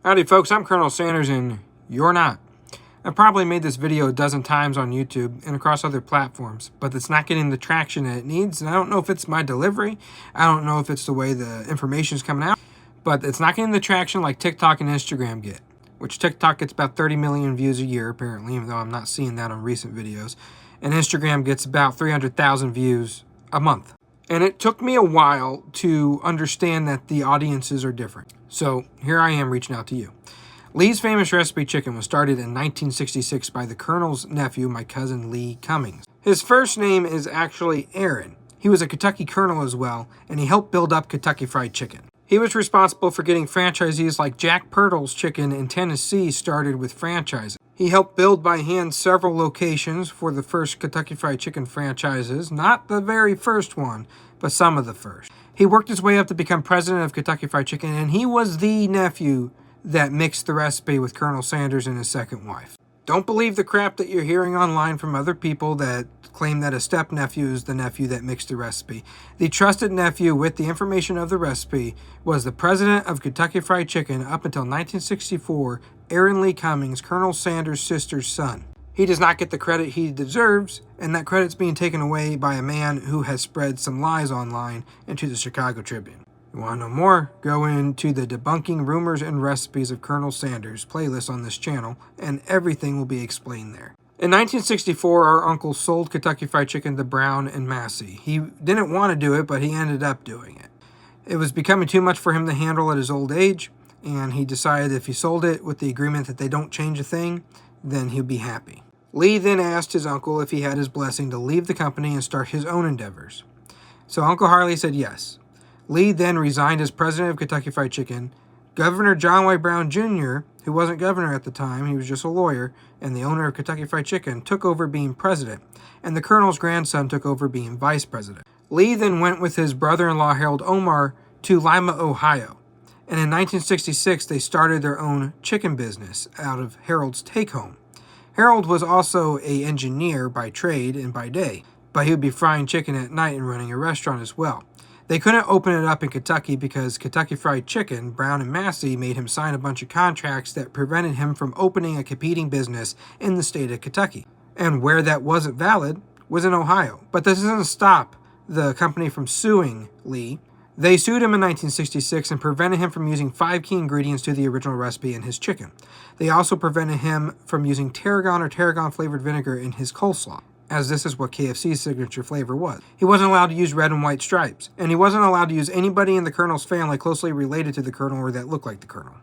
Howdy folks, I'm Colonel Sanders and you're not. I've probably made this video a dozen times on YouTube and across other platforms, but it's not getting the traction that it needs, and I don't know if it's my delivery, I don't know if it's the way the information is coming out, but it's not getting the traction like TikTok and Instagram get, which TikTok gets about 30 million views a year apparently, even though I'm not seeing that on recent videos, and Instagram gets about 300,000 views a month. And it took me a while to understand that the audiences are different. So here I am reaching out to you. Lee's Famous Recipe Chicken was started in 1966 by the Colonel's nephew, my cousin Lee Cummings. His first name is actually Aaron. He was a Kentucky Colonel as well, and he helped build up Kentucky Fried Chicken. He was responsible for getting franchisees like Jack Purtle's Chicken in Tennessee started with franchising. He helped build by hand several locations for the first Kentucky Fried Chicken franchises, not the very first one, but some of the first. He worked his way up to become president of Kentucky Fried Chicken, and he was the nephew that mixed the recipe with Colonel Sanders and his second wife. Don't believe the crap that you're hearing online from other people that claim that a step-nephew is the nephew that mixed the recipe. The trusted nephew with the information of the recipe was the president of Kentucky Fried Chicken up until 1964, Aaron Lee Cummings, Colonel Sanders' sister's son. He does not get the credit he deserves, and that credit's being taken away by a man who has spread some lies online into the Chicago Tribune. You want to know more? Go into the Debunking Rumors and Recipes of Colonel Sanders playlist on this channel, and everything will be explained there. In 1964, our uncle sold Kentucky Fried Chicken to Brown and Massey. He didn't want to do it, but he ended up doing it. It was becoming too much for him to handle at his old age, and he decided if he sold it with the agreement that they don't change a thing, then he'd be happy. Lee then asked his uncle if he had his blessing to leave the company and start his own endeavors. So Uncle Harley said yes. Lee then resigned as president of Kentucky Fried Chicken. Governor John Y. Brown Jr., who wasn't governor at the time, he was just a lawyer, and the owner of Kentucky Fried Chicken, took over being president, and the colonel's grandson took over being vice president. Lee then went with his brother-in-law Harold Omar to Lima, Ohio, and in 1966 they started their own chicken business out of Harold's take-home. Harold was also an engineer by trade and by day, but he would be frying chicken at night and running a restaurant as well. They couldn't open it up in Kentucky because Kentucky Fried Chicken, Brown and Massey, made him sign a bunch of contracts that prevented him from opening a competing business in the state of Kentucky. And where that wasn't valid was in Ohio. But this doesn't stop the company from suing Lee. They sued him in 1966 and prevented him from using 5 key ingredients to the original recipe in his chicken. They also prevented him from using tarragon or tarragon-flavored vinegar in his coleslaw, as this is what KFC's signature flavor was. He wasn't allowed to use red and white stripes, and he wasn't allowed to use anybody in the Colonel's family closely related to the Colonel or that looked like the Colonel.